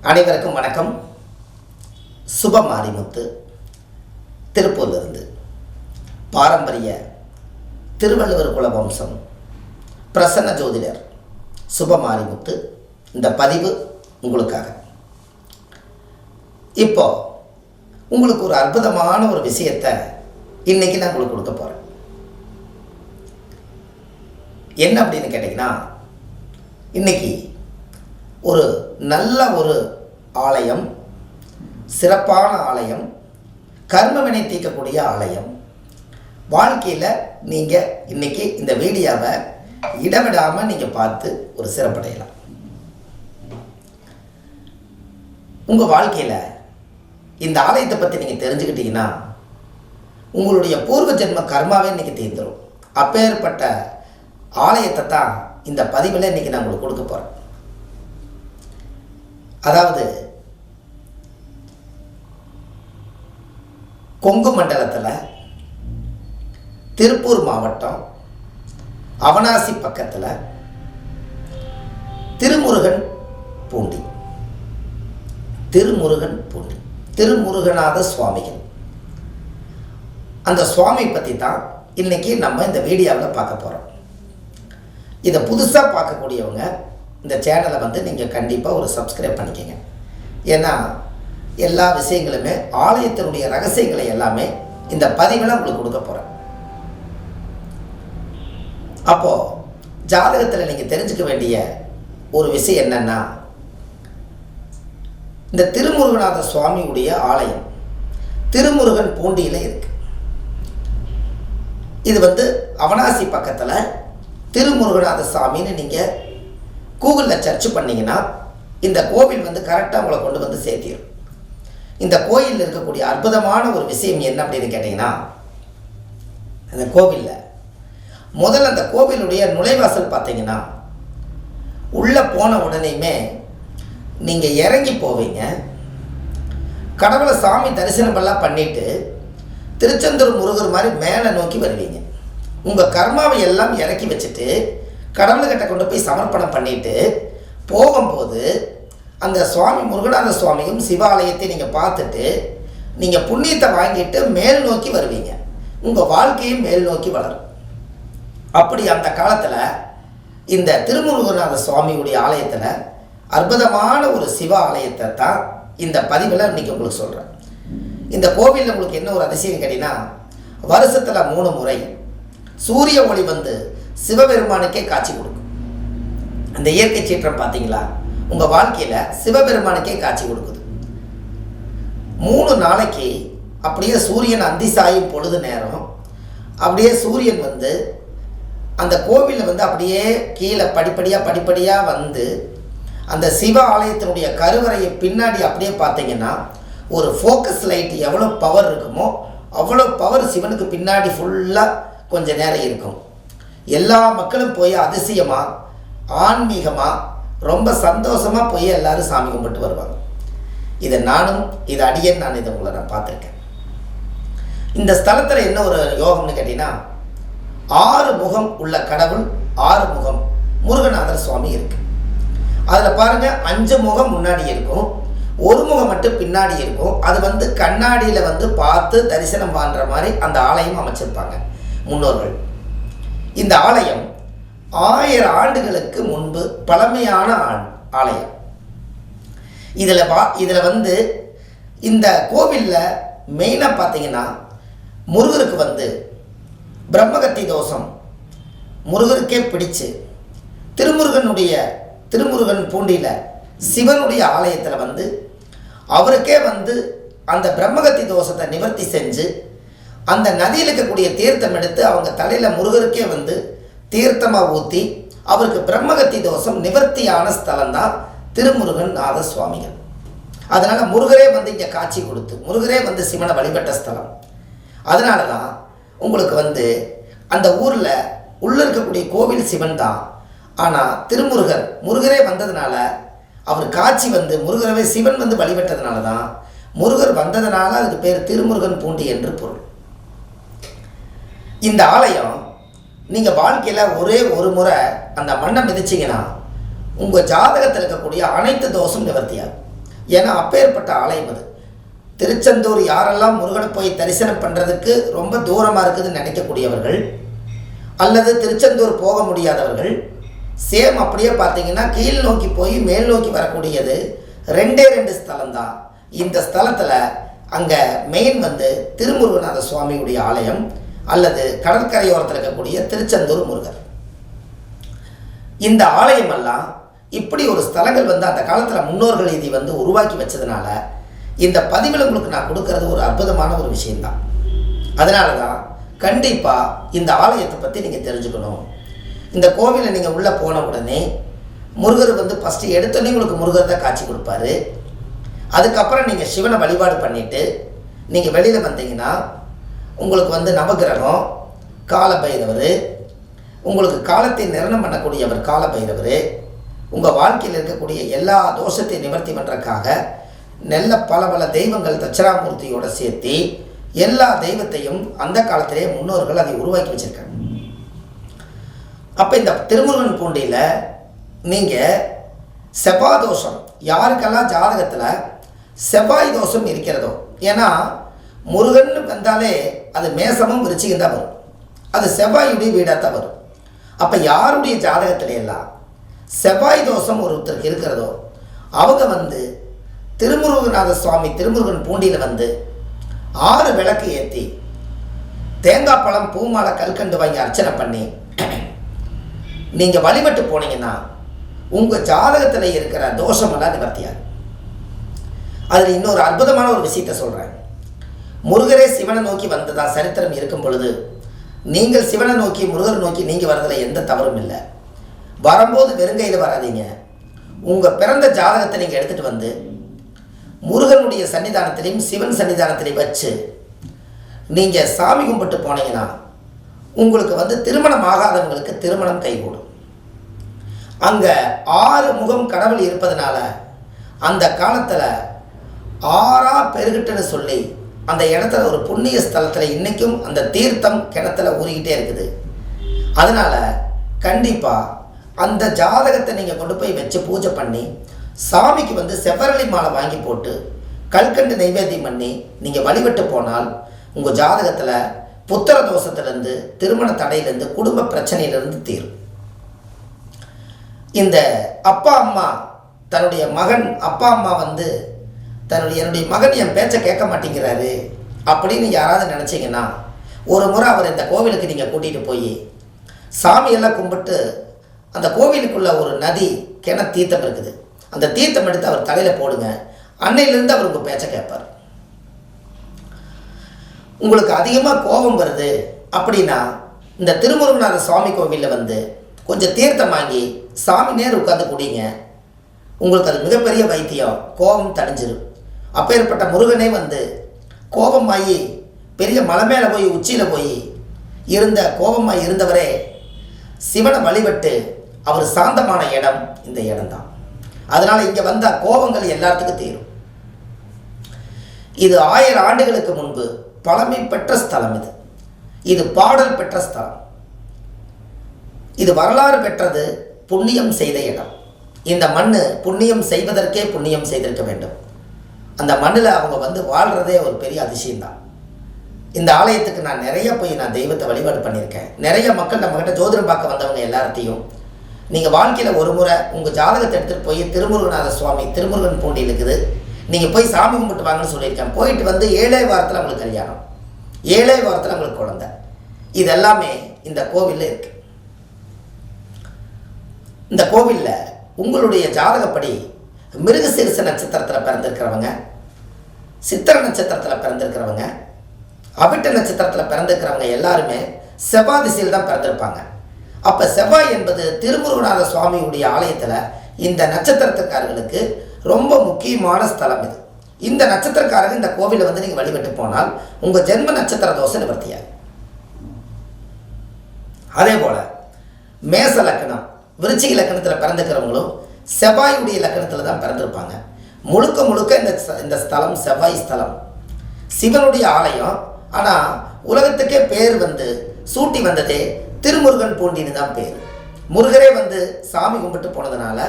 அனைவருக்கும் வணக்கம். சுபமாரிமுத்து திருப்பூரிலிருந்து பாரம்பரிய திருவள்ளுவர் குல வம்சம் பிரசன்ன ஜோதிடர் சுபமாரிமுத்து. இந்த பதிவு உங்களுக்காக. இப்போ உங்களுக்கு ஒரு அற்புதமான ஒரு விஷயத்தை இன்னைக்கு நான் உங்களுக்கு கொடுக்க போகிறேன். என்ன அப்படின்னு கேட்டிங்கன்னா, இன்னைக்கு ஒரு நல்ல ஒரு ஆலயம், சிறப்பான ஆலயம், கர்மவினை தீர்க்கக்கூடிய ஆலயம். வாழ்க்கையில் நீங்கள் இன்றைக்கி இந்த வீடியோவை இடவிடாமல் நீங்கள் பார்த்து ஒரு சிறப்படையலாம். உங்கள் வாழ்க்கையில் இந்த ஆலயத்தை பற்றி நீங்கள் தெரிஞ்சுக்கிட்டீங்கன்னா உங்களுடைய பூர்வ ஜென்ம கர்மாவே இன்றைக்கி தீர்ந்துடும். அப்பேற்பட்ட ஆலயத்தை தான் இந்த பதிவில் இன்றைக்கி நான் உங்களுக்கு கொடுக்க போகிறேன். அதாவது கொங்கு மண்டலத்தில் திருப்பூர் மாவட்டம் அவனாசி பக்கத்தில் திருமுருகன் பூண்டி, திருமுருகநாத சுவாமிகள். அந்த சுவாமி பற்றி தான் இன்றைக்கி நம்ம இந்த வீடியோவில் பார்க்க போகிறோம். இதை புதுசாக பார்க்கக்கூடியவங்க இந்த சேனலை நீங்கள் கண்டிப்பாக ஒரு சப்ஸ்கிரைப் பண்ணிக்கங்க. ஏன்னா எல்லா விஷயங்களுமே ஆலயத்தினுடைய ரகசியங்களை எல்லாமே இந்த பதிவில் உங்களுக்கு கொடுக்க போகிறேன். அப்போது ஜாதகத்தில் நீங்கள் தெரிஞ்சுக்க வேண்டிய ஒரு விஷயம் என்னென்னா, இந்த திருமுருகநாத சுவாமியுடைய ஆலயம் திருமுருகன் பூண்டியில் இருக்கு. இது அவனாசி பக்கத்தில் திருமுருகநாத சுவாமின்னு நீங்கள் கூகுளில் சர்ச் பண்ணிங்கன்னா இந்த கோவில் கரெக்டாக உங்களை கொண்டு வந்து சேர்த்திடும். இந்த கோயிலில் இருக்கக்கூடிய அற்புதமான ஒரு விஷயம் என்ன அப்படின்னு கேட்டிங்கன்னா, அந்த கோவிலில் முதல்ல அந்த கோவிலுடைய நுழைவாசல் பார்த்தீங்கன்னா, உள்ளே போன உடனேயுமே நீங்கள் இறங்கி போவீங்க. கடவுளை சாமி தரிசனமெல்லாம் பண்ணிவிட்டு திருச்செந்தூர் முருகர் மாதிரி மேலே நோக்கி வருவீங்க. உங்கள் கர்மாவை எல்லாம் இறக்கி வச்சுட்டு கடவுள்கிட்ட கொண்டு போய் சமர்ப்பணம் பண்ணிட்டு போகும்போது அந்த சுவாமி முருகநாத சுவாமியும் சிவாலயத்தை நீங்கள் பார்த்துட்டு நீங்கள் புண்ணியத்தை வாங்கிட்டு மேல் நோக்கி வருவீங்க. உங்கள் வாழ்க்கையும் மேல் நோக்கி வளரும். அப்படி அந்த காலத்தில் இந்த திருமுருகநாத சுவாமியுடைய ஆலயத்தில் அற்புதமான ஒரு சிவ ஆலயத்தை தான் இந்த பதிவில் இன்றைக்கி உங்களுக்கு சொல்கிறேன். இந்த கோவிலில் உங்களுக்கு என்ன ஒரு அதிசயம் கேட்டிங்கன்னா, வருஷத்தில் 3 முறை சூரிய ஒளி சிவபெருமானுக்கே காட்சி கொடுக்கும். அந்த இயற்கை சீற்றம் பார்த்தீங்களா, உங்கள் வாழ்க்கையில் சிவபெருமானுக்கே காட்சி கொடுக்குது. 3 நாளைக்கு அப்படியே சூரியன் அந்தி சாயும் பொழுது நேரம் அப்படியே சூரியன் அந்த கோவிலில் அப்படியே கீழே படிப்படியாக அந்த சிவ ஆலயத்தினுடைய கருவறையை பின்னாடி அப்படியே பார்த்தீங்கன்னா ஒரு ஃபோக்கஸ் லைட் எவ்வளோ பவர் இருக்குமோ அவ்வளோ பவர் சிவனுக்கு பின்னாடி ஃபுல்லாக கொஞ்சம் நேரம் இருக்கும். எல்லா மக்களும் போய் அதிசயமாக ஆன்மீகமாக ரொம்ப சந்தோஷமாக போய் எல்லாரும் சாமி கும்பிட்டு வருவாங்க. இதை அடியேன் நான் இதை உங்களை பார்த்துருக்கேன். இந்த ஸ்தலத்தில் என்ன ஒரு யோகம்னு கேட்டிங்கன்னா, 6 முகம் உள்ள கடவுள், 6 முகம் முருகநாதர் சுவாமி இருக்கு. அதில் பாருங்கள், 5 முகம் முன்னாடி இருக்கும், 1 முகம் மட்டும் பின்னாடி இருக்கும். அது கண்ணாடியில் பார்த்து தரிசனம் பண்ணுற மாதிரி அந்த ஆலயம் அமைச்சிருப்பாங்க முன்னோர்கள். இந்த ஆலயம் 1000 ஆண்டுகளுக்கு முன்பு பழமையான ஆலயம். இதில் இந்த கோவிலில் மெயினாக பார்த்தீங்கன்னா முருகருக்கு பிரம்மகத்தி தோஷம் முருகருக்கே பிடிச்சு திருமுருகன் பூண்டியில் சிவனுடைய ஆலயத்தில் அவருக்கே அந்த பிரம்மகத்தி தோஷத்தை நிவர்த்தி செஞ்சு அந்த நதியில் இருக்கக்கூடிய தீர்த்தம் எடுத்து அவங்க தலையில் முருகருக்கே தீர்த்தமாக ஊற்றி அவருக்கு பிரம்மகத்தி தோஷம் நிவர்த்தியான ஸ்தலம்தான் திருமுருகநாத சுவாமிகள். அதனால் முருகரே இங்கே காட்சி கொடுத்து முருகரே சிவனை வழிபட்ட ஸ்தலம். அதனால தான் உங்களுக்கு அந்த ஊரில் உள்ளே இருக்கக்கூடிய கோவில் சிவன் தான். ஆனால் முருகரே வந்ததுனால அவர் காட்சி முருகரவே சிவன் வழிபட்டதுனால தான் முருகர் வந்ததுனால அதுக்கு பேர் திருமுருகன் பூண்டி என்று பொருள். இந்த ஆலயம் நீங்கள் வாழ்க்கையில் ஒரே ஒரு முறை அந்த மண்ணை மிதிச்சிங்கன்னா உங்கள் ஜாதகத்தில் இருக்கக்கூடிய அனைத்து தோஷம் நிவர்த்தியாகும். ஏன்னா அப்பேற்பட்ட ஆலயம் அது. திருச்செந்தூர் யாரெல்லாம் முருகனை போய் தரிசனம் பண்ணுறதுக்கு ரொம்ப தூரமாக இருக்குதுன்னு நினைக்கக்கூடியவர்கள், அல்லது திருச்செந்தூர் போக முடியாதவர்கள், சேம் அப்படியே பார்த்தீங்கன்னா கீழ் நோக்கி போய் மேல் நோக்கி வரக்கூடியது 2 ஸ்தலம் தான். இந்த ஸ்தலத்தில் அங்கே மெயின் வந்து திருமுருகநாத சுவாமியுடைய ஆலயம் அல்லது கடற்கரையோரத்தில் இருக்கக்கூடிய திருச்செந்தூர் முருகர். இந்த ஆலயமெல்லாம் இப்படி ஒரு ஸ்தலங்கள் வந்து அந்த காலத்தில் முன்னோர்கள் இதை வந்து உருவாக்கி வச்சதுனால இந்த பதிவில் உங்களுக்கு நான் கொடுக்கறது ஒரு அற்புதமான ஒரு விஷயந்தான். அதனால தான் கண்டிப்பாக இந்த ஆலயத்தை பற்றி நீங்கள் தெரிஞ்சுக்கணும். இந்த கோவிலில் நீங்கள் உள்ளே போன உடனே முருகர் வந்து ஃபஸ்ட்டு எடுத்தோடனே உங்களுக்கு முருகர் தான் காட்சி கொடுப்பாரு. அதுக்கப்புறம் நீங்கள் சிவனை வழிபாடு பண்ணிவிட்டு நீங்கள் வெளியில் வந்தீங்கன்னா உங்களுக்கு வந்து நவகிரகம், காலபைரவர், உங்களுக்கு காலத்தை நிர்ணயம் பண்ணக்கூடியவர் காலபைரவர், உங்கள் வாழ்க்கையில் இருக்கக்கூடிய எல்லா தோஷத்தை நிவர்த்தி பண்ணுறதுக்காக பல தெய்வங்கள் தட்சணாமூர்த்தியோடு சேர்த்து எல்லா தெய்வத்தையும் அந்த காலத்திலே முன்னோர்கள் அதை உருவாக்கி வச்சுருக்காங்க. அப்போ இந்த திருமுருகன் பூண்டியில் நீங்கள் செவ்வாய் தோஷம் யாருக்கெல்லாம் ஜாதகத்தில் செவ்வாய் தோஷம் இருக்கிறதோ, ஏன்னா முருகன் வந்தாலே அது மேசமும் விருச்சிகம் தான் வரும், அது செவ்வாயுடைய வீடாக தான் வரும். அப்போ யாருடைய ஜாதகத்தில எல்லாம் செவ்வாய் தோஷம் ஒருத்தருக்கு இருக்கிறதோ அவங்க வந்து திருமுருகநாத சுவாமி திருமுருகன் பூண்டியில் வந்து 6 விளக்கு ஏற்றி தேங்காய் பழம் பூமாலை கல்கண்டு வாங்கி அர்ச்சனை பண்ணி நீங்கள் வழிபட்டு போனீங்கன்னா உங்கள் ஜாதகத்தில் இருக்கிற தோஷமெல்லாம் நிவர்த்தியாது. அதில் இன்னொரு அற்புதமான ஒரு விஷயத்தை சொல்கிறேன். முருகரே சிவனை நோக்கி வந்ததா சரித்திரம் இருக்கும் பொழுது நீங்கள் சிவனை நோக்கி முருகரை நோக்கி நீங்கள் வரதில் எந்த தவறும் இல்லை. வரும்போது வெறுங்கையில் வராதிங்க. உங்கள் பிறந்த ஜாதகத்தை நீங்கள் எடுத்துகிட்டு வந்து முருகனுடைய சன்னிதானத்திலையும் சிவன் சன்னிதானத்திலையும் வச்சு நீங்கள் சாமி கும்பிட்டு போனீங்கன்னா உங்களுக்கு வந்து திருமணம் ஆகாதவங்களுக்கு திருமணம் கைகூடும். அங்கே 6 முகம் கடவுள் இருப்பதனால அந்த காலத்தில் 6 பெருகிட்டுன்னு சொல்லி அந்த இடத்துல ஒரு புண்ணிய ஸ்தலத்தில் இன்றைக்கும் அந்த தீர்த்தம் கிணத்துல ஊறிக்கிட்டே இருக்குது. அதனால் கண்டிப்பாக அந்த ஜாதகத்தை நீங்கள் கொண்டு போய் வச்சு பூஜை பண்ணி சாமிக்கு வந்து செவ்வரளி மாலை வாங்கி போட்டு கல்கண்டு நைவேத்தியம் பண்ணி நீங்கள் வழிபட்டு போனால் உங்கள் ஜாதகத்தில் புத்திர தோஷத்துலேருந்து, திருமண தடையிலேருந்து, குடும்ப பிரச்சனையிலேருந்து தீரும். இந்த அப்பா அம்மா தன்னுடைய மகன் அப்பா அம்மா வந்து என்னுடைய மகன் என் பேச்சை கேட்க மாட்டேங்கிறாரு அப்படின்னு யாராவது நினச்சிங்கன்னா ஒரு முறை அவர் இந்த கோவிலுக்கு நீங்கள் கூட்டிகிட்டு போய் சாமியெல்லாம் கும்பிட்டு அந்த கோவிலுக்குள்ள ஒரு நதி தீர்த்தம் இருக்குது, அந்த தீர்த்தம் எடுத்து அவர் தலையில் போடுங்க. அன்னையிலேருந்து அவர் உங்கள் பேச்சை கேட்பார். உங்களுக்கு அதிகமாக கோபம் வருது அப்படின்னா இந்த திருமுருகநாத சுவாமி கோவிலில் வந்து கொஞ்சம் தீர்த்தம் வாங்கி சாமி நேர் உட்காந்து குடிங்க. உங்களுக்கு அது மிகப்பெரிய வைத்தியம், கோபம் தணிஞ்சிடும். அப்பேற்பட்ட முருகனே வந்து கோபமாகி பெரிய மலை மேலே போய் உச்சியில் போய் இருந்த கோபமாக இருந்தவரே சிவனை வழிபட்டு அவர் சாந்தமான இடம் இந்த இடம்தான். அதனால் இங்கே வந்த கோபங்கள் எல்லாத்துக்கும் தீரும். இது 1000 ஆண்டுகளுக்கு முன்பு பழமை பெற்ற ஸ்தலம். இது பாடல் பெற்ற ஸ்தலம். இது வரலாறு பெற்றது, புண்ணியம் செய்த இடம். இந்த மண் புண்ணியம் செய்வதற்கே புண்ணியம் செய்திருக்க வேண்டும். அந்த மண்ணில் அவங்க வந்து வாழ்கிறதே ஒரு பெரிய அதிசயம்தான். இந்த ஆலயத்துக்கு நான் நிறைய போய் நான் தெய்வத்தை வழிபாடு பண்ணியிருக்கேன். நிறைய மக்கள் நம்மக்கிட்ட ஜோதிடம் பார்க்க வந்தவங்க எல்லாத்தையும் நீங்கள் வாழ்க்கையில் ஒரு முறை உங்கள் ஜாதகத்தை எடுத்துகிட்டு போய் திருமுருகநாத சுவாமி திருமுருகன் பூண்டியில் இருக்குது, நீங்கள் போய் சாமி கும்பிட்டு வாங்கன்னு சொல்லியிருக்கேன். போயிட்டு வந்து 7 வாரத்தில் உங்களுக்கு கல்யாணம், 7 வாரத்தில் உங்களுக்கு குழந்தை. இது எல்லாமே இந்த கோவிலில் இருக்குது. இந்த கோவிலில் உங்களுடைய ஜாதகப்படி மிருகசீரிச நட்சத்திரத்தில் பிறந்திருக்கிறவங்க, சித்திர நட்சத்திரத்தில் பிறந்திருக்கிறவங்க, அவிட்ட நட்சத்திரத்தில் பிறந்திருக்கிறவங்க எல்லாருமே செவ்வாய் திசையில் தான் பிறந்திருப்பாங்க. அப்போ செவ்வாய் என்பது திருமுருகநாத சுவாமியுடைய ஆலயத்தில் இந்த நட்சத்திரத்துக்காரர்களுக்கு ரொம்ப முக்கியமான ஸ்தலம். இது இந்த நட்சத்திரக்காரர்கள் இந்த கோவிலை வந்து நீங்கள் வழிபட்டு போனால் உங்கள் ஜென்ம நட்சத்திர தோஷம் நிவர்த்தியாகும். அதே போல் மேச லக்கணம், விருச்சிக லக்கணத்தில் பிறந்துக்கிறவங்களும் செவ்வாயுடைய லக்கணத்தில் தான் பிறந்திருப்பாங்க. முழுக்க இந்த ஸ்தலம் செவ்வாய் ஸ்தலம், சிவனுடைய ஆலயம். ஆனால் உலகத்துக்கே பேர் வந்து சூட்டி வந்ததே திருமுருகன் பூண்டின்னு தான் பேர். முருகரே வந்து சாமி கும்பிட்டு போனதுனால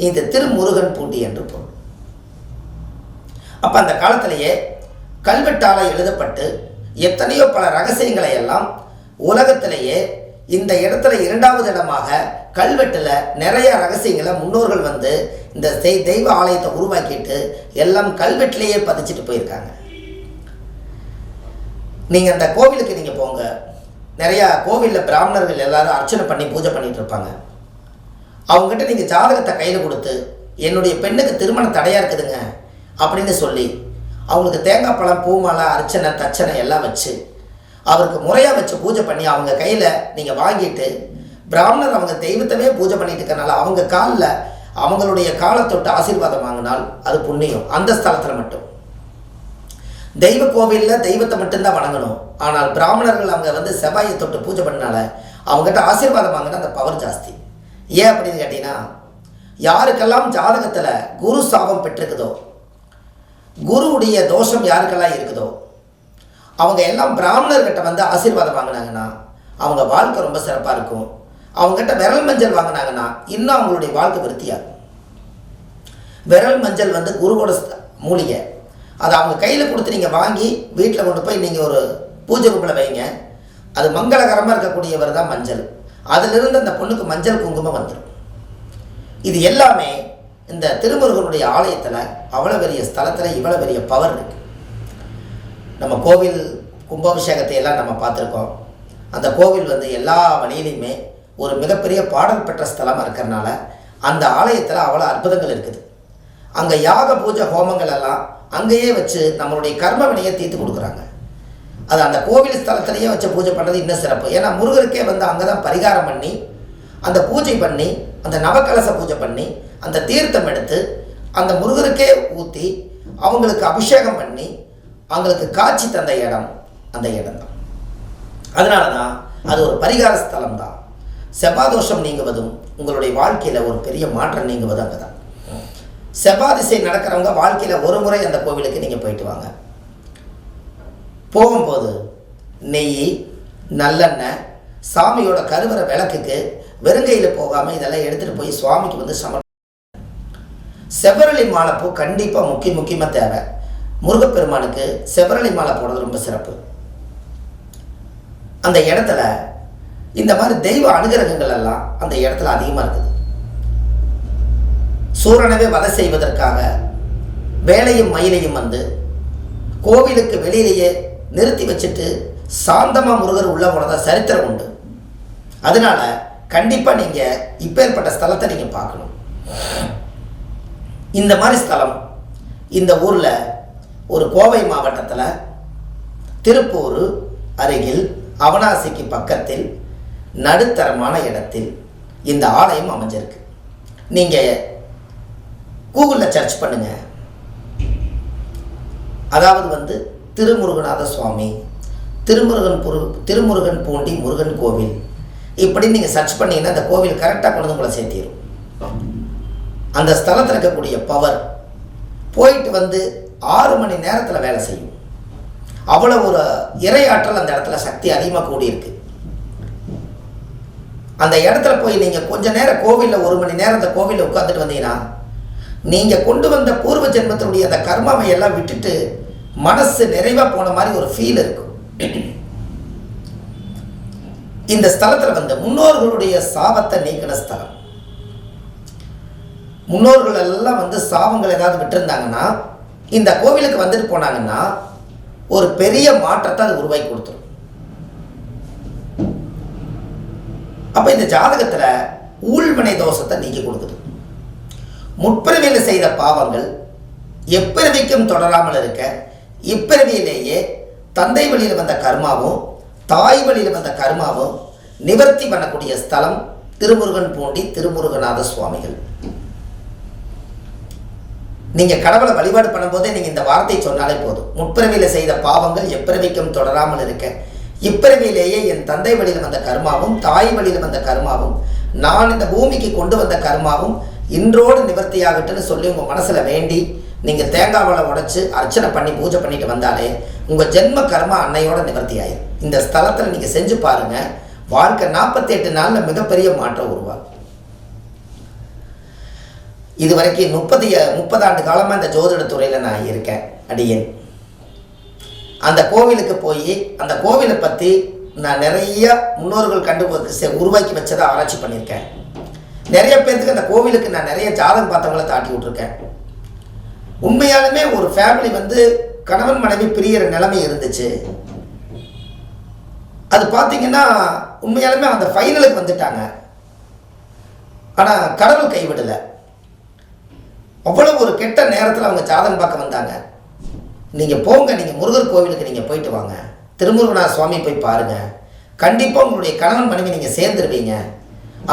இந்த திருமுருகன் பூண்டி என்று பொருள். அப்போ அந்த காலத்திலேயே கல்வெட்டால் எழுதப்பட்டு எத்தனையோ பல ரகசியங்களை எல்லாம் உலகத்திலேயே இந்த இடத்துல 2வது இடமாக கல்வெட்டில் நிறைய ரகசியங்களை முன்னோர்கள் வந்து இந்த தெய்வ ஆலயத்தை உருவாக்கிட்டு எல்லாம் கல்வெட்டிலேயே பதிச்சுட்டு போயிருக்காங்க. நீங்கள் அந்த கோவிலுக்கு நீங்கள் போங்க, நிறையா கோவிலில் பிராமணர்கள் எல்லாரும் அர்ச்சனை பண்ணி பூஜை பண்ணிட்டு இருப்பாங்க. அவங்ககிட்ட நீங்கள் ஜாதகத்தை கையில் கொடுத்து என்னுடைய பெண்ணுக்கு திருமணம் தடையாக இருக்குதுங்க அப்படின்னு சொல்லி அவங்களுக்கு தேங்காய் பழம், பூமாலை, அர்ச்சனை, தச்சனை எல்லாம் வச்சு அவருக்கு முறையாக வச்சு பூஜை பண்ணி அவங்க கையில் நீங்கள் வாங்கிட்டு, பிராமணர் அவங்க தெய்வத்தவே பூஜை பண்ணிட்டு இருக்கனால அவங்க காலில் அவங்களுடைய காலை தொட்டு ஆசீர்வாதம் வாங்கினால் அது புண்ணியம். அந்த ஸ்தலத்தில் மட்டும் தெய்வ கோவிலில் தெய்வத்தை மட்டும்தான் வணங்கணும். ஆனால் பிராமணர்கள் அவங்க வந்து செவ்வாயை தொட்டு பூஜை பண்ணனால அவங்ககிட்ட ஆசீர்வாதம் வாங்கினா அந்த பவர் ஜாஸ்தி. ஏன் அப்படின்னு கேட்டிங்கன்னா, யாருக்கெல்லாம் ஜாதகத்தில் குரு சாபம் பெற்றிருக்குதோ, குருவுடைய தோஷம் யாருக்கெல்லாம் இருக்குதோ, அவங்க எல்லாம் பிராமணர்கிட்ட வந்து ஆசீர்வாதம் வாங்கினாங்கன்னா அவங்க வாழ்க்கை ரொம்ப சிறப்பாக இருக்கும். அவங்ககிட்ட விரல் மஞ்சள் வாங்கினாங்கன்னா இன்னும் அவங்களுடைய வாழ்க்கை விருத்தியாகும். விரல் மஞ்சள் வந்து குருவோட மூலிகை. அதை அவங்க கையில் கொடுத்து நீங்கள் வாங்கி வீட்டில் கொண்டு போய் நீங்கள் ஒரு பூஜை ரூமில் வைங்க. அது மங்களகரமாக இருக்கக்கூடியவர் தான் மஞ்சள். அதிலிருந்து அந்த பொண்ணுக்கு மஞ்சள் குங்குமம் வந்துடும். இது எல்லாமே இந்த திருமுருகனுடைய ஆலயத்தில் அவ்வளோ பெரிய ஸ்தலத்தில் இவ்வளோ பெரிய பவர் இருக்குது. நம்ம கோவில் கும்பாபிஷேகத்தை எல்லாம் நம்ம பார்த்துருக்கோம். அந்த கோவில் வந்து எல்லா வழியிலையுமே ஒரு மிகப்பெரிய பாடல் பெற்ற ஸ்தலமாக இருக்கிறனால அந்த ஆலயத்தில் அவ்வளோ அற்புதங்கள் இருக்குது. அங்கே யாக பூஜை ஹோமங்கள் எல்லாம் அங்கேயே வச்சு நம்மளுடைய கர்ம வினையை தீர்த்து கொடுக்குறாங்க. அது அந்த கோவில் ஸ்தலத்திலேயே வச்சு பூஜை பண்ணுறது இன்னும் சிறப்பு. ஏன்னா முருகருக்கே வந்து அங்கே தான் பரிகாரம் பண்ணி அந்த பூஜை பண்ணி அந்த நவக்கலச பூஜை பண்ணி அந்த தீர்த்தம் எடுத்து அந்த முருகருக்கே ஊற்றி அவங்களுக்கு அபிஷேகம் பண்ணி அவங்களுக்கு காட்சி தந்த இடம் அந்த இடம் தான். அதனால தான் அது ஒரு பரிகார ஸ்தலம் தான். செவ்வாதோஷம் நீங்குவதும் உங்களுடைய வாழ்க்கையில் ஒரு பெரிய மாற்றம் நீங்குவதும் அங்கே தான். செவ்வாய் திசை நடக்கிறவங்க வாழ்க்கையில் ஒரு முறை அந்த கோவிலுக்கு நீங்கள் போயிட்டு வாங்க. போகும்போது நெய், நல்லெண்ணெய், சாமியோட கருவறை விளக்குக்கு வெறுங்கையில் போகாமல் இதெல்லாம் எடுத்துகிட்டு போய் சுவாமிக்கு வந்து செவ்வரளி மாலைப்பூ கண்டிப்பாக முக்கியமாக தேவை. முருகப்பெருமானுக்கு செவ்வரளி மாலை போடுறது ரொம்ப சிறப்பு. அந்த இடத்துல இந்த மாதிரி தெய்வ அனுகிரகங்கள் எல்லாம் அந்த இடத்துல அதிகமாக இருக்குது. சூரனவே வதை செய்வதற்காக வேலையும் மயிலையும் வந்து கோவிலுக்கு வெளியிலேயே நிறுத்தி வச்சுட்டு சாந்தமாக முருகர் உள்ள போனதாக சரித்திரம் உண்டு. அதனால கண்டிப்பாக நீங்கள் இப்பேற்பட்ட ஸ்தலத்தை நீங்கள் பார்க்கணும். இந்த மாதிரி ஸ்தலம் இந்த ஊரில் ஒரு கோவை மாவட்டத்தில் திருப்பூர் அருகில் அவனாசிக்கு பக்கத்தில் நடுத்தரமான இடத்தில் இந்த ஆலயம் அமைஞ்சிருக்கு. நீங்கள் கூகுளில் சர்ச் பண்ணுங்க. அதாவது வந்து திருமுருகநாத சுவாமி, திருமுருகன் பூண்டி முருகன் கோவில் இப்படி நீங்கள் சர்ச் பண்ணிங்கன்னா அந்த கோவில் கரெக்டாக கொண்டு வந்து உங்களை சேர்த்திடும். அந்த ஸ்தலத்தில் இருக்கக்கூடிய பவர் போயிட்டு வந்து 6 மணி நேரத்தில் வேலை செய்யும். அவ்வளோ ஒரு இறையாற்றல் அந்த இடத்துல சக்தி அதிகமாக கூடியிருக்கு. அந்த இடத்துல போய் நீங்கள் கொஞ்ச நேரம் கோவிலில் 1 மணி நேரம் அந்த கோவிலில் உட்காந்துட்டு வந்தீங்கன்னா நீங்கள் கொண்டு வந்த பூர்வ ஜென்மத்தினுடைய அந்த கர்மாவை எல்லாம் விட்டுட்டு மனசு நிறைவாக போன மாதிரி ஒரு ஃபீல் இருக்கும். இந்த ஸ்தலத்தில் வந்து முன்னோர்களுடைய சாபத்தை நீக்கின ஸ்தலம். முன்னோர்கள் எல்லாம் வந்து சாபங்கள் ஏதாவது விட்டுருந்தாங்கன்னா இந்த கோவிலுக்கு வந்துட்டு போனாங்கன்னா ஒரு பெரிய மாற்றத்தை அது உருவாக்கி கொடுத்துரும். அப்போ இந்த ஜாதகத்தில் ஊழ்வினை தோஷத்தை நீக்கி கொடுக்குது. முற்பிறவியில் செய்த பாவங்கள் எப்பிறவிக்கும் தொடராமல் இருக்க இப்பிறவியிலேயே தந்தை வழியில் வந்த கர்மாவும் தாய் வழியில் வந்த கர்மாவும் நிவர்த்தி பண்ணக்கூடிய ஸ்தலம் திருமுருகன் பூண்டி திருமுருகநாத சுவாமிகள். நீங்கள் கடவுளை வழிபாடு பண்ணும்போதே நீங்கள் இந்த வார்த்தை சொன்னாலே போதும். முற்பிறவியில் செய்த பாவங்கள் எப்பிறவிக்கும் தொடராமல் இருக்க இப்பிறவியிலேயே என் தந்தை வழியில் வந்த கர்மாவும் தாய் வழியில் வந்த கர்மாவும் நான் இந்த பூமிக்கு கொண்டு வந்த கர்மாவும் இன்றோடு நிவர்த்தியாகட்டுன்னு சொல்லி உங்கள் மனசில் வேண்டி நீங்கள் தேங்காவளை உடைச்சு அர்ச்சனை பண்ணி பூஜை பண்ணிட்டு வந்தாலே உங்கள் ஜென்ம கர்மா அன்னையோட நிவர்த்தி ஆயிடும். இந்த ஸ்தலத்தில் நீங்கள் செஞ்சு பாருங்கள். வாழ்க்கை 48 நாளில் மிகப்பெரிய மாற்றம் உருவாகும். இது வரைக்கும் 30 ஆண்டு காலமாக இந்த ஜோதிட துறையில் நான் இருக்கேன் அடியேன். அந்த கோவிலுக்கு போய் அந்த கோவிலை பற்றி நான் நிறைய முன்னோர்கள் உருவாக்கி வச்சதை ஆராய்ச்சி பண்ணியிருக்கேன். நிறைய பேர்த்துக்கு அந்த கோவிலுக்கு நான் நிறைய ஜாதகம் பார்த்தவங்களை தாட்டி விட்ருக்கேன். உண்மையாலுமே ஒரு ஃபேமிலி வந்து கணவன் மனைவி பிரியிற நிலைமை இருந்துச்சு. அது பார்த்தீங்கன்னா உண்மையாலுமே அந்த ஃபைனலுக்கு வந்துட்டாங்க. ஆனால் கடவுள் கைவிடலை. அவ்வளோ ஒரு கெட்ட நேரத்தில் அவங்க ஜாதகம் பார்க்க வந்தாங்க. நீங்கள் போங்க, நீங்கள் முருகர் கோவிலுக்கு நீங்கள் போயிட்டு வாங்க, திருமுருகனார் சுவாமி போய் பாருங்கள், கண்டிப்பாக உங்களுடைய கணவன் மனைவி நீங்கள் சேர்ந்துருவீங்க.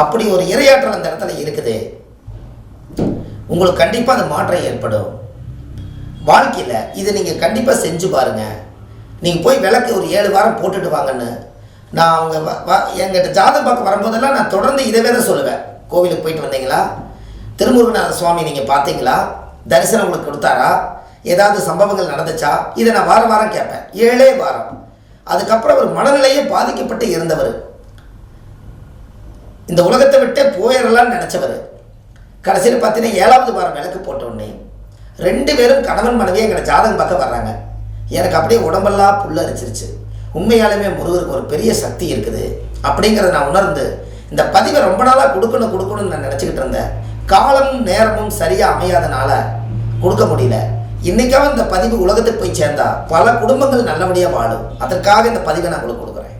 அப்படி ஒரு இரையாற்றல் அந்த இடத்துல இருக்குது. உங்களுக்கு கண்டிப்பாக அது மாற்றம் ஏற்படும் வாழ்க்கையில். இதை நீங்கள் கண்டிப்பாக செஞ்சு பாருங்கள். நீங்கள் போய் விளக்கு ஒரு 7 வாரம் போட்டுட்டு வாங்கன்னு நான் அவங்க எங்கிட்ட ஜாதகம் பார்க்க வரும்போதெல்லாம் நான் தொடர்ந்து இதவே தான் சொல்லுவேன். கோவிலுக்கு போயிட்டு வந்தீங்களா, திருமுருகநாத சுவாமி நீங்கள் பார்த்தீங்களா, தரிசனம் உங்களுக்கு கொடுத்தாரா, ஏதாவது சம்பவங்கள் நடந்துச்சா, இதை நான் வாரம் வாரம் கேட்பேன். 7 வாரம். அதுக்கப்புறம் ஒரு மனநிலையே பாதிக்கப்பட்டு இருந்தவர், இந்த உலகத்தை விட்டே போயிடலான்னு நினச்சவர், கடைசியில் பார்த்தீங்கன்னா 7வது வாரம் விளக்கு போட்டோடனே 2 பேரும் கணவன் மனைவியே எங்களை ஜாதகம் பார்க்க வர்றாங்க. எனக்கு அப்படியே உடம்பெல்லாம் புல்லரிச்சிருச்சு. உண்மையாலுமே முருகருக்கு ஒரு பெரிய சக்தி இருக்குது அப்படிங்கிறத நான் உணர்ந்து இந்த பதிவை ரொம்ப நாளாக கொடுக்கணும்னு நான் நினச்சிக்கிட்டு இருந்தேன். காலமும் நேரமும் சரியாக அமையாதனால கொடுக்க முடியல. இன்றைக்காவது இந்த பதிவு உலகத்துக்கு போய் சேர்ந்தா பல குடும்பங்கள் நல்லபடியாக வாழும். அதற்காக இந்த பதிவை நான் கொடுக்குறேன்.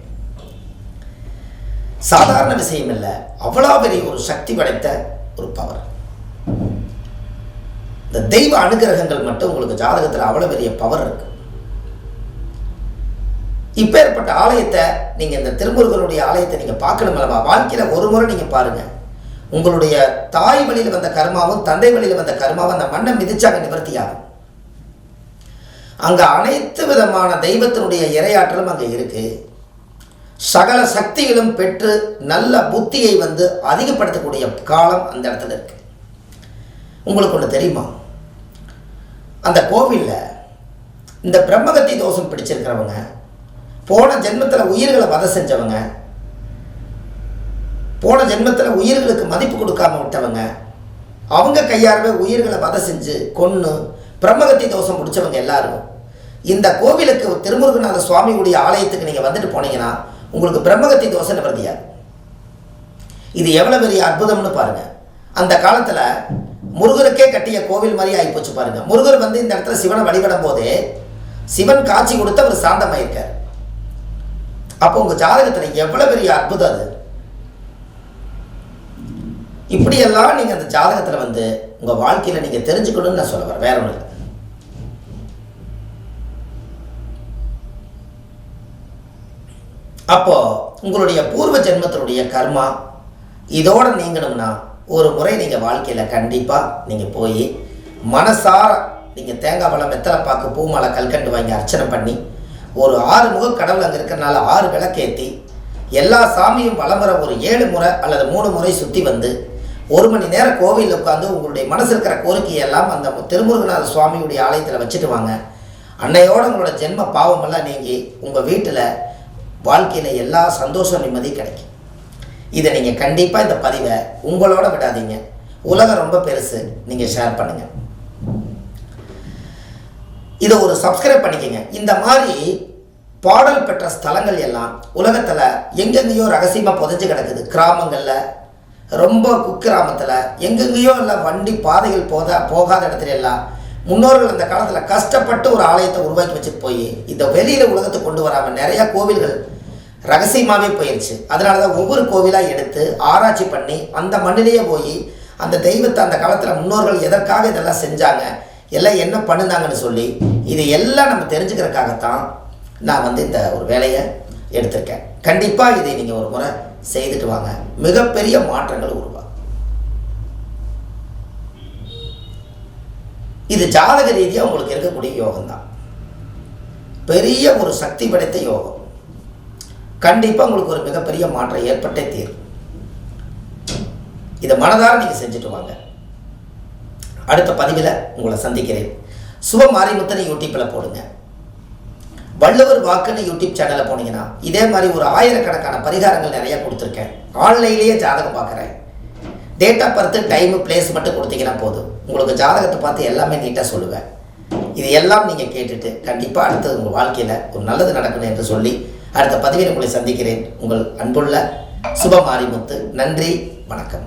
சாதாரண விஷயம் இல்லை, அவ்வளோ பெரிய ஒரு சக்தி படைத்த ஒரு பவர். இந்த தெய்வ அனுகிரகங்கள் மட்டும் உங்களுக்கு ஜாதகத்தில் அவ்வளோ பெரிய பவர் இருக்கு. இப்பேற்பட்ட ஆலயத்தை நீங்கள், இந்த திருமுருகனுடைய ஆலயத்தை நீங்கள் பார்க்கணும் அல்லவா? வாழ்க்கையில் ஒரு முறை நீங்கள் பாருங்கள். உங்களுடைய தாய் வழியில் வந்த கர்மாவும் தந்தை வழியில் வந்த கர்மாவும் அந்த மண்ணை மிதிச்சாங்க நிவர்த்தியாகும். அங்கே அனைத்து விதமான தெய்வத்தினுடைய இரையாற்றலும் அங்கே இருக்கு. சகல சக்திகளும் பெற்று நல்ல புத்தியை வந்து அதிகப்படுத்தக்கூடிய காலம் அந்த இடத்துல இருக்கு. உங்களுக்கு ஒன்று தெரியுமா? அந்த கோவிலில் இந்த பிரம்மகத்தி தோஷம் பிடிச்சிருக்கிறவங்க, போன ஜென்மத்தில் உயிர்களை வதை செஞ்சவங்க, போன ஜென்மத்தில் உயிர்களுக்கு மதிப்பு கொடுக்காம விட்டவங்க, அவங்க கையாரவே உயிர்களை வதை செஞ்சு கொன்று பிரம்மகத்தி தோஷம் பிடிச்சவங்க எல்லாரும் இந்த கோவிலுக்கு திருமுருகநாத சுவாமியுடைய ஆலயத்துக்கு நீங்கள் வந்துட்டு போனீங்கன்னா உங்களுக்கு பிரம்மகத்தி தோஷம் நிவர்த்தியாது. இது எவ்வளோ பெரிய அற்புதம்னு பாருங்கள். அந்த காலத்தில் முருகருக்கே கட்டிய கோவில் மாதிரி ஆகிப்போச்சு பாருங்க. முருகர் வந்து இந்த இடத்துல சிவனை வழிபடும் போதே சிவன் காட்சி கொடுத்து அவர் சாந்தமாயிருக்கார். அப்போ உங்கள் ஜாதகத்தில் எவ்வளோ பெரிய அற்புதம் அது. இப்படியெல்லாம் நீங்கள் அந்த ஜாதகத்தில் வந்து உங்கள் வாழ்க்கையில் நீங்கள் தெரிஞ்சுக்கணும்னு நான் சொல்ல வரேன், வேற ஒன்று இல்லை. அப்போ உங்களுடைய பூர்வ ஜென்மத்தினுடைய கர்மா இதோட நீங்கணும்னா ஒரு முறை நீங்கள் வாழ்க்கையில் கண்டிப்பாக நீங்கள் போய் மனசார நீங்கள் தேங்காய் பழம், வெத்தலை பாக்கு, பூமாலை, கல்கண்டு வாங்கி அர்ச்சனை பண்ணி ஒரு 6 முக கடவுள் அங்கே இருக்கிறனால 6 விளக்கேற்றி எல்லா சாமியும் வளமுறை ஒரு 7 முறை அல்லது 3 முறை சுற்றி வந்து 1 மணி நேரம் கோவிலில் உட்காந்து உங்களுடைய மனசு இருக்கிற கோரிக்கையெல்லாம் அந்த திருமுருகநாத சுவாமியுடைய ஆலயத்தில் வச்சுட்டு வாங்க. அன்னையோட உங்களோட ஜென்ம பாவமெல்லாம் நீங்கி உங்கள் வீட்டில் வாழ்க்கையில் எல்லா சந்தோஷம் நிம்மதி கிடைக்கும். இதை நீங்கள் கண்டிப்பாக இந்த பதிவை உங்களோட விடாதீங்க. உலகம் ரொம்ப பெருசு, நீங்கள் ஷேர் பண்ணுங்கள். இதை ஒரு சப்ஸ்கிரைப் பண்ணிக்கங்க. இந்த மாதிரி பாடல் பெற்ற ஸ்தலங்கள் எல்லாம் உலகத்தில் எங்கெங்கேயோ ரகசியமாக புதைஞ்சு கிடக்குது. கிராமங்களில், ரொம்ப குக்கிராமத்தில், எங்கெங்கேயோ எல்லாம் வண்டி பாதைகள் போகாத இடத்துல எல்லாம் முன்னோர்கள் அந்த காலத்தில் கஷ்டப்பட்டு ஒரு ஆலயத்தை உருவாக்கி வச்சுட்டு போய் இந்த வெளியில் உலகத்தை கொண்டு வராமல் நிறையா கோவில்கள் ரகசியமாகவே போயிடுச்சு. அதனால தான் ஒவ்வொரு கோவிலாக எடுத்து ஆராய்ச்சி பண்ணி அந்த மண்ணிலேயே போய் அந்த தெய்வத்தை அந்த காலத்தில் முன்னோர்கள் எதற்காக இதெல்லாம் செஞ்சாங்க, எல்லாம் என்ன பண்ணுனாங்கன்னு சொல்லி இது எல்லாம் நம்ம தெரிஞ்சுக்கிறதுக்காகத்தான் நான் வந்து இந்த ஒரு வேலையை எடுத்திருக்கேன். கண்டிப்பாக இதை நீங்கள் ஒரு முறை செய்துட்டு வாங்க, மிகப்பெரிய மாற்றங்கள் உருவாகும். இது ஜாதக ரீதியாக உங்களுக்கு இருக்கக்கூடிய யோகம்தான், பெரிய ஒரு சக்தி படைத்த யோகம். கண்டிப்பாக உங்களுக்கு ஒரு மிகப்பெரிய மாற்றம் ஏற்பட்டே தீரும். இதை மனதார நீங்கள் செஞ்சுட்டு வாங்க. அடுத்த பதிவில் உங்களை சந்திக்கிறேன். சுப மாரிமுத்தனை யூடியூப்பில் போடுங்க. வள்ளுவர் வாக்குன்னு யூடியூப் சேனலில் போனீங்கன்னா இதே மாதிரி ஒரு 1000கணக்கான பரிகாரங்கள் நிறைய கொடுத்துருக்கேன். ஆன்லைன்லேயே ஜாதகம் பார்க்குறேன். Date of birth, time, place மட்டும் கொடுத்தீங்கன்னா போதும். உங்களுக்கு ஜாதகத்தை பார்த்து எல்லாமே நீட்டாக சொல்லுவேன். இது எல்லாம் நீங்கள் கேட்டுட்டு கண்டிப்பாக அடுத்தது உங்கள் வாழ்க்கையில் ஒரு நல்லது நடக்கணும் என்று சொல்லி அடுத்த பதிவில் உங்களை சந்திக்கிறேன். உங்கள் அன்புள்ள சுப மாரிமுத்து. நன்றி, வணக்கம்.